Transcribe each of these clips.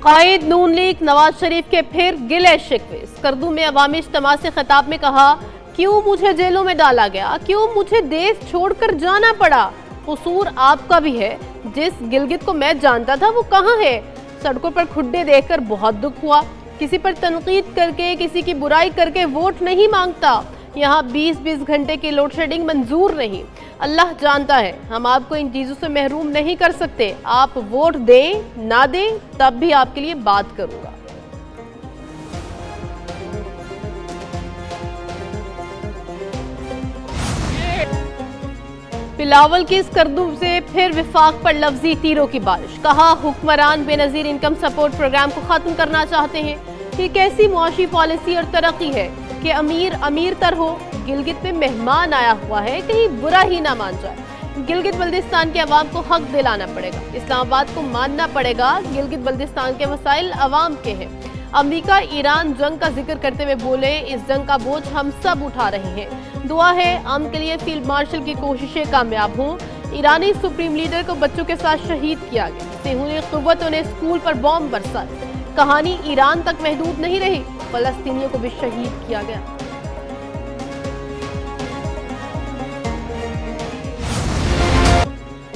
कायद नून league Nawaz Sharif के फिर गिले शिकवे। स्कर्दू में अवामी इज्तिमा से खिताब में कहा, क्यों मुझे जेलों में डाला गया, क्यों मुझे देश छोड़कर जाना पड़ा। कसूर आपका भी है। जिस गिलगित को मैं जानता था वो कहाँ है। सड़कों पर खुड्डे देखकर बहुत दुख हुआ। किसी पर तनकीद करके, किसी की बुराई करके वोट नहीं मांगता। यहाँ 20-20 घंटे की लोड शेडिंग मंजूर नहीं। अल्लाह जानता है हम आपको इन चीज़ों से महरूम नहीं कर सकते। आप वोट दें ना दें तब भी आपके लिए बात करूंगा। बिलावल की स्कर्दू से फिर विफाक पर लफ्जी तीरों की बारिश। कहा, हुक्मरान बेनजीर इनकम सपोर्ट प्रोग्राम को खत्म करना चाहते हैं। ये कैसी मुआशी पॉलिसी और तरक्की है कि अमीर अमीर तर हो। गिलगित में मेहमान आया हुआ है, कहीं बुरा ही ना मान जाए। गिलगित बल्दिस्तान के अवाम को हक दिलाना पड़ेगा। इस्लामाबाद को मानना पड़ेगा गिलगित बल्दिस्तान के मसाइल अवाम के हैं। अमेरिका ईरान जंग का जिक्र करते हुए बोले, इस जंग का बोझ हम सब उठा रहे हैं। दुआ है अमन के लिए फील्ड मार्शल की कोशिशें कामयाब हों। ईरानी सुप्रीम लीडर को बच्चों के साथ शहीद किया गया। सेहूनी कुव्वतों ने स्कूल पर बॉम्ब बरसाए। कहानी ईरान तक महदूद नहीं रही, फलस्तीनियों को भी शहीद किया गया।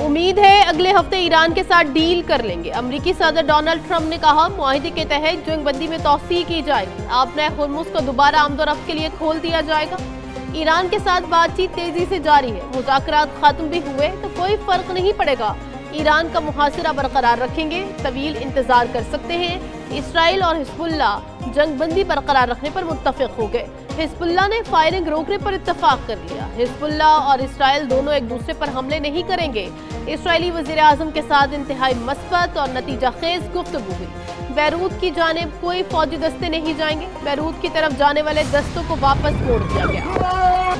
उम्मीद है अगले हफ्ते ईरान के साथ डील कर लेंगे। अमेरिकी सदर डोनाल्ड ट्रंप ने कहा, मुआहिदे के तहत जंगबंदी में तौसीक की जाएगी। आपने हुर्मुज़ को दोबारा आमदोरफ्त के लिए खोल दिया जाएगा। ईरान के साथ बातचीत तेजी से जारी है। मुज़ाकरात खत्म भी हुए तो कोई फर्क नहीं पड़ेगा। ईरान का मुहासिरा बरकरार रखेंगे। तवील इंतजार कर सकते हैं। इसराइल और हिजबुल्लाह जंगबंदी बरकरार रखने पर मुत्तफिक हो गए। हिजबुल्लाह ने फायरिंग रोकने पर इत्तफाक कर लिया। हिजबुल्लाह और इसराइल दोनों एक दूसरे पर हमले नहीं करेंगे। इसराइली वज़ीर आज़म के साथ इंतहाई मस्बत और नतीजा खेज गुफ्तगू हुई। बैरूत की जानिब कोई फौजी दस्ते नहीं जाएंगे। बैरूत की तरफ जाने वाले दस्तों को वापस मोड़ दिया गया।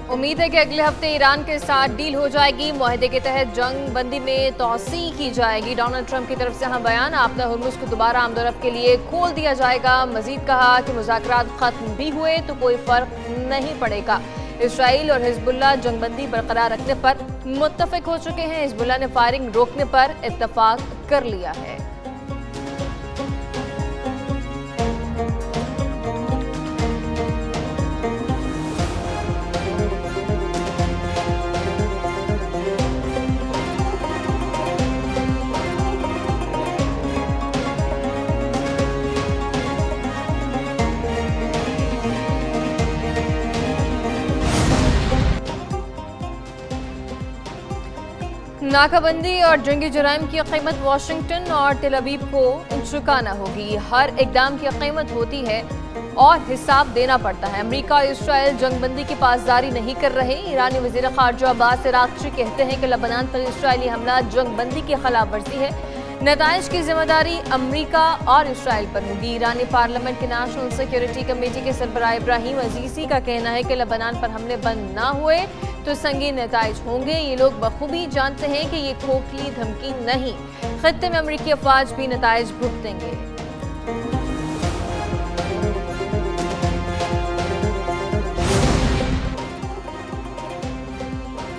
उम्मीद है कि अगले हफ्ते ईरान के साथ डील हो जाएगी। मुआहिदे के तहत जंग बंदी में तौसीक की जाएगी। डोनाल्ड ट्रंप की तरफ से यहाँ बयान, आपदा हुर्मुज़ को दोबारा आमदोरफ्त के लिए खोल दिया जाएगा। मजीद कहा कि मुज़ाकरात खत्म भी हुए तो कोई फर्क नहीं पड़ेगा। इसराइल और हिजबुल्लाह जंगबंदी बरकरार रखने पर मुत्तफिक हो चुके हैं। हिजबुल्लाह ने फायरिंग रोकने पर इत्तफाक कर लिया है। नाकाबंदी और जंगी जराइम की कीमत वाशिंगटन और तेल अवीव को चुकाना होगी। हर इकदाम की कीमत होती है और हिसाब देना पड़ता है। अमेरिका और इसराइल जंगबंदी की पासदारी नहीं कर रहे। ईरानी वज़ीर ख़ारजा अब्बास अराग़ची कहते हैं कि लबनान पर इसराइली हमला जंगबंदी की खिलाफ वर्जी है। नताइज की जिम्मेदारी अमेरिका और इसराइल पर होगी। ईरानी पार्लियामेंट के नेशनल सिक्योरिटी कमेटी के सरबराह इब्राहिम अजीज़ी का कहना है कि लबनान पर हमले बंद ना हुए तो संगीन नताइज होंगे। ये लोग बखूबी जानते हैं कि ये खोखली धमकी नहीं, खित्ते में अमेरिकी अफवाज भी नताइज भुगतेंगे।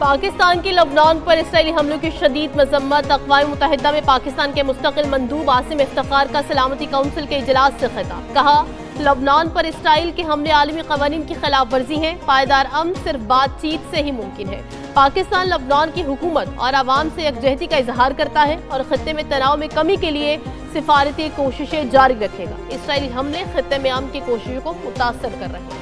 पाकिस्तान की लबनान पर इसराइली हमलों की शदीद मजम्मत। अक़वाम मुत्तहिदा में पाकिस्तान के मुस्तकिल मंदूब आसिम इफ्तिखार का सलामती काउंसिल के इजलास से खिताब। कहा, लबनान पर इसराइल के हमले आलमी क़वानीन की खिलाफ वर्जी हैं। पायदार अमन सिर्फ बातचीत से ही मुमकिन है। पाकिस्तान लबनान की हुकूमत और आवाम से यकजहती का इजहार करता है और खित्ते में तनाव में कमी के लिए सिफारती कोशिशें जारी रखेगा। इसराइली हमले खित्ते में अमन की कोशिशों को मुतासर कर रहे हैं।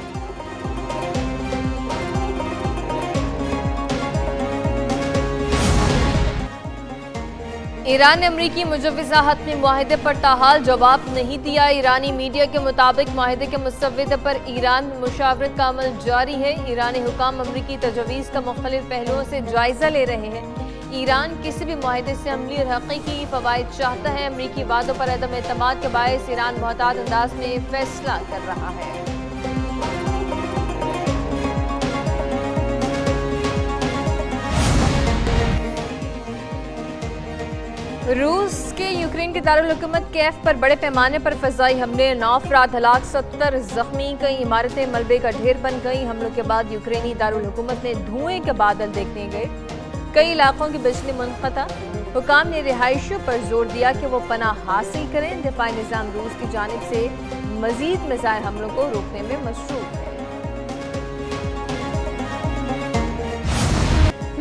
ईरान ने अमरीकी मुजव्विज़ा हतमी मुआहिदे पर ताहाल जवाब नहीं दिया। ईरानी मीडिया के मुताबिक मुआहिदे के मुसव्वदे पर ईरान में मुशावरत का अमल जारी है। ईरानी हुकाम अमरीकी तजवीज़ का मुख्तलिफ पहलुओं से जायजा ले रहे हैं। ईरान किसी भी मुआहिदे से अमली और हकीकी फ़वाइद चाहता है। अमरीकी वादों पर अदम एतमाद के बायस ईरान मुहतात अंदाज में फैसला कर रहा है। रूस के यूक्रेन के दारुल हुकूमत कैफ पर बड़े पैमाने पर फ़ज़ाई हमले, 9 अफराद हलाक, 70 जख्मी, कई इमारतें मलबे का ढेर बन गई। हमलों के बाद यूक्रेनी दारुल हुकूमत ने धुएं के बादल देखने गए। कई इलाकों की बिजली मुनक़ता। हुकाम ने रिहायशियों पर जोर दिया कि वो पनाह हासिल करें। दिफाई निज़ाम रूस की जानिब से मज़ीद मिसाइल हमलों को रोकने में मशरूफ़ है।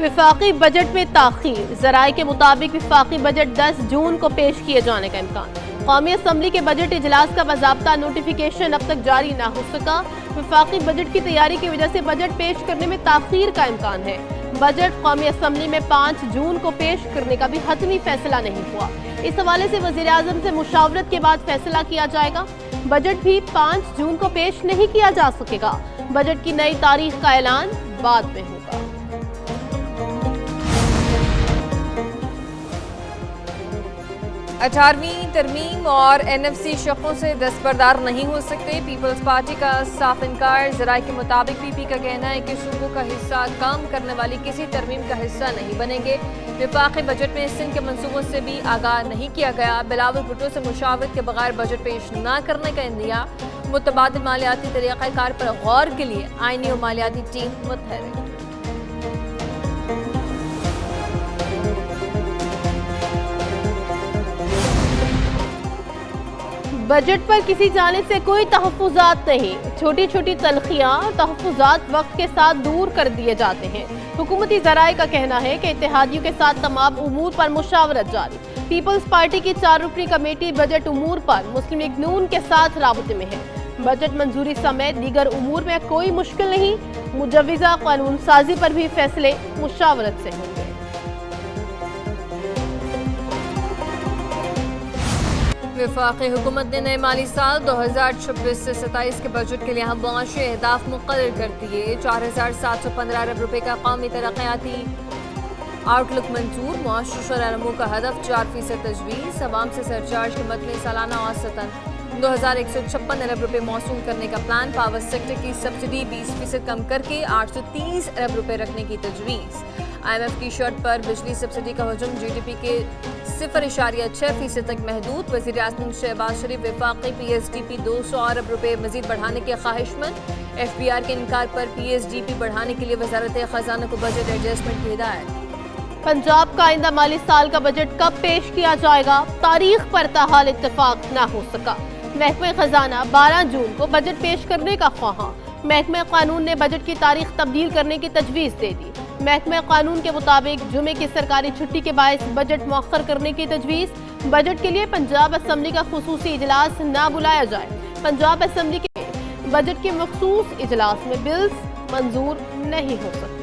वफाकी बजट में ताख़ीर। ज़राए के मुताबिक वफाकी बजट 10 जून को पेश किए जाने का इम्कान। कौमी असम्बली के बजट इजलास का बाज़ाब्ता नोटिफिकेशन अब तक जारी न हो सका। वफाकी बजट की तैयारी की वजह से बजट पेश करने में ताख़ीर का इम्कान है। बजट कौमी असम्बली में 5 जून को पेश करने का भी हतमी फैसला नहीं हुआ। इस हवाले से वज़ीर आज़म से मुशावरत के बाद फैसला किया जाएगा। बजट भी 5 जून को पेश नहीं किया जा सकेगा। बजट की नई तारीख का ऐलान बाद में होगा। 18वीं तरमीम और NFC शकों से दस्तबरदार नहीं हो सकते। पीपल्स पार्टी का साफ इनकार। ज़राए के मुताबिक PP का कहना है कि सूबों का हिस्सा काम करने वाली किसी तरमीम का हिस्सा नहीं बनेंगे। वफाकी बजट में सिंध के मनसूबों से भी आगाह नहीं किया गया। बिलावल भुट्टो से मुशावरत के बगैर बजट पेश न करने का इंदिया। मुतबादिल मालियाती तरीक़ाकार पर गौर के लिए आईनी और मालियाती टीम मुतहरिक। बजट पर किसी जानिब से कोई तहफ़्फ़ुज़ात नहीं। छोटी छोटी तलखियाँ और तहफ़्फ़ुज़ात वक्त के साथ दूर कर दिए जाते हैं। हुकूमती ज़राए का कहना है कि इत्तेहादियों के साथ तमाम उमूर पर मुशावरत जारी। पीपल्स पार्टी की 4 रुकनी कमेटी बजट उमूर पर मुस्लिम लीग नून के साथ राबते में है। बजट मंजूरी समेत दीगर उमूर में कोई मुश्किल नहीं। मुजव्विज़ा कानून साजी पर भी फैसले मुशावरत से होंगे। वफाकी हुकूमत ने नए माली साल 2026 से 27 के बजट के लिए हम मुआशी अहदाफ मुक़र्रर कर दिए। 4715 अरब रुपए का कौमी तरक्याती आउटलुक मंजूर। मुआशी शरह नमू का हदफ 4% तजवीज़। अवाम से सरचार्ज के मतले सालाना औसतन 2156 अरब रुपए मौसूल करने का प्लान। पावर सेक्टर की सब्सिडी 20% कम करके 830 अरब रुपए रखने की तजवीज़। IMF की शर्त पर बिजली सब्सिडी का हजम GDP के 0.6% तक महदूद। वज़ीर आज़म शहबाज शरीफ वफाकी PSDP 200 अरब रुपए मजीद बढ़ाने के ख्वाहिशमंद। FBR के इनकार पर PSDP बढ़ाने के लिए वज़ारत ख़जाना को बजट एडजस्टमेंट की हिदायत। पंजाब का आइंदा माली साल का बजट कब पेश किया जाएगा, तारीख पर ताहाल इत्तेफाक न हो सका। महकमे खजाना 12 जून को बजट पेश करने का ख्वाहा। महकमे कानून ने बजट की तारीख तब्दील करने की तजवीज़ दे दी। महकमे कानून के मुताबिक जुमे की सरकारी छुट्टी के बायस बजट मौखर करने की तजवीज़। बजट के लिए पंजाब असम्बली का खुसूसी इजलास न बुलाया जाए। पंजाब असम्बली के बजट के मखसूस इजलास में बिल्स मंजूर नहीं हो सकते।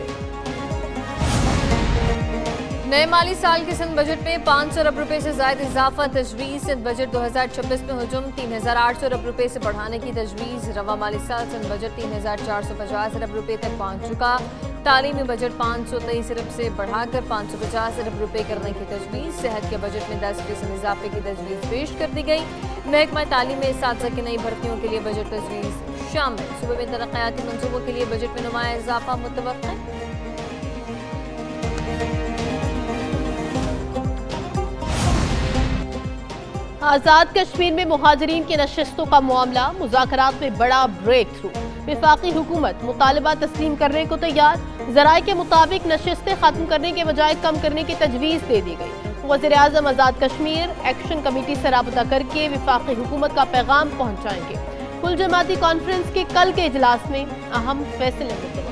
नए माली साल के सिंध बजट में 500 अरब रुपए से ज़ायद इजाफा तजवीज़। सिंध बजट 2026 में हुजूम 3800 अरब रुपए से बढ़ाने की तजवीज़। रवा माली साल सिंध बजट 3450 अरब रुपए तक पहुँच चुका। तालीमी बजट 523 अरब से बढ़ाकर 550 अरब रुपए करने की तजवीज़। सेहत के बजट में 10% इजाफे की तजवीज़ पेश कर दी गई। महकमा तालीम में सातसा की नई भर्तियों के लिए बजट तजवीज़ शामिल। सूबे में तरक्याती मंसूबों के लिए बजट में नुमाया इजाफा मुतवक्किल। आज़ाद कश्मीर में मुहाजिरीन की नशिस्तों का मामला। मुज़ाकरात में बड़ा ब्रेक थ्रू। वफाकी हुकूमत मुतालबा तस्लीम करने को तैयार। ज़राए के मुताबिक नशिस्तें खत्म करने के बजाय कम करने की तजवीज़ दे दी गई। वज़ीर आज़म आज़ाद कश्मीर एक्शन कमेटी से राबता करके वफाकी हुकूमत का पैगाम पहुँचाएंगे। कुल जमाती कॉन्फ्रेंस के कल के इजलास में अहम फैसले होंगे।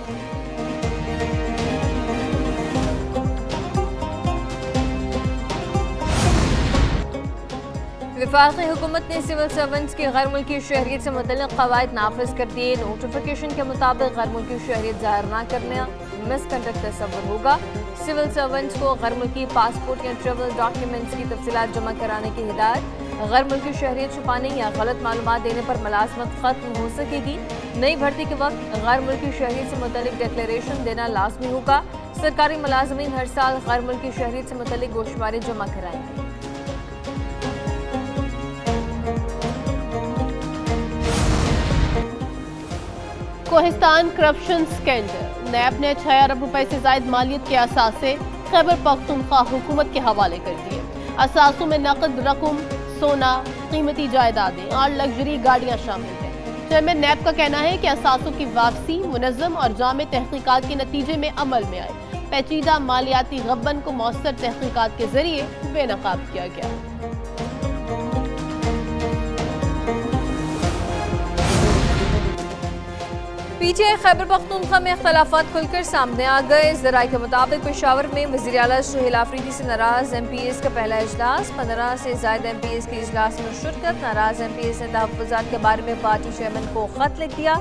वफाकी हुकूमत ने सिविल सर्वेंट्स की गैर मुल्की शहरियत से मुतल्लिक़ क़वाइद नाफिज कर दिए। नोटिफिकेशन के मुताबिक गैर मुल्की शहरियत ज़ाहिर न करना मिसकंडक्ट तस्वुर होगा। सिविल सर्वेंट्स को गैर मुल्की पासपोर्ट या ट्रेवल डॉक्यूमेंट्स की तफसीलात जमा कराने की हिदायत। गैर मुल्की शहरियत छुपाने या गलत मालूमात देने पर मुलाजमत खत्म हो सकेगी। नई भर्ती के वक्त गैर मुल्की शहरियत से मुतल्लिक़ डिक्लेरेशन देना लाजमी होगा। सरकारी मुलाजमीन हर साल गैर मुल्की शहरियत से मुतल्लिक़ गोशमारी जमा कराएंगे। Kohistan corruption scandal. नैब ने 6 अरब रुपए से जायद मालियत के असासे खैबर पख्तूनख्वा हुकूमत के हवाले कर दिए। असासों में नकद रकम, सोना, कीमती जायदादें और लग्जरी गाड़ियां शामिल हैं। चेयरमैन नैब का कहना है कि असासों की वापसी मुनज़्ज़म और जामे तहकीकात के नतीजे में अमल में आए। پیچیدہ مالیاتی غبن کو مؤثر تحقیقات کے ذریعے بے نقاب کیا گیا۔ P T I Khyber Pakhtunkhwa میں اختلافات کھل کر سامنے آ گئے۔ ذرائع کے مطابق پشاور میں وزیر اعلیٰ سہیل آفریدی سے ناراض ایم پی ایس کا پہلا اجلاس، 15 سے زائد ایم پی ایس کے اجلاس میں شرکت۔ ناراض ایم پی ایس نے تحفظات کے بارے میں پارٹی چیئرمین کو خط لکھ دیا۔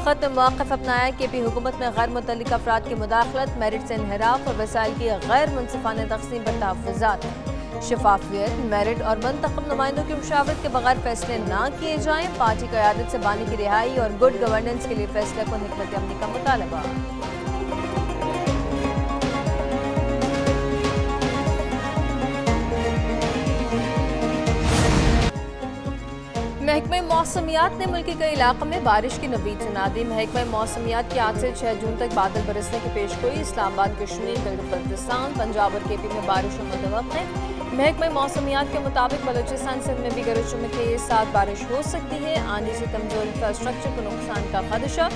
خط میں موقف اپنایا کہ پی حکومت میں غیر متعلق افراد کی مداخلت، میرٹ سے انحراف اور وسائل کی غیر منصفانہ تقسیم پر تحفظات۔ شفافیت، میرٹ اور منتخب نمائندوں کی مشاورت کے بغیر فیصلے نہ کیے جائیں۔ پارٹی قیادت سے بانی کی رہائی اور گڈ گورننس کے لیے فیصلہ کن حکمت عملی کا مطالبہ۔ محکمہ موسمیات نے ملک کے کئی علاقوں میں بارش کی نوید سنا دی۔ محکمہ موسمیات کی آج سے 6 جون تک بادل برسنے کی پیشگوئی۔ اسلام آباد، کشمیر، گلگت بلتستان، پنجاب اور کے پی میں بارش متوقع ہے۔ محکمہ موسمیات کے مطابق بلوچستان سندھ میں بھی گرج چمک کے ساتھ بارش ہو سکتی ہے۔ آندھی سے کمزور انفراسٹرکچر کو نقصان کا خدشہ۔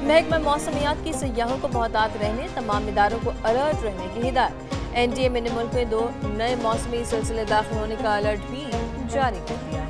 محکمہ موسمیات کی سیاحوں کو محتاط رہنے، تمام اداروں کو الرٹ رہنے کی ہدایت۔ این ڈی اے نے ملک میں 2 نئے موسمی سلسلے داخل ہونے کا الرٹ بھی جاری کر دیا ہے۔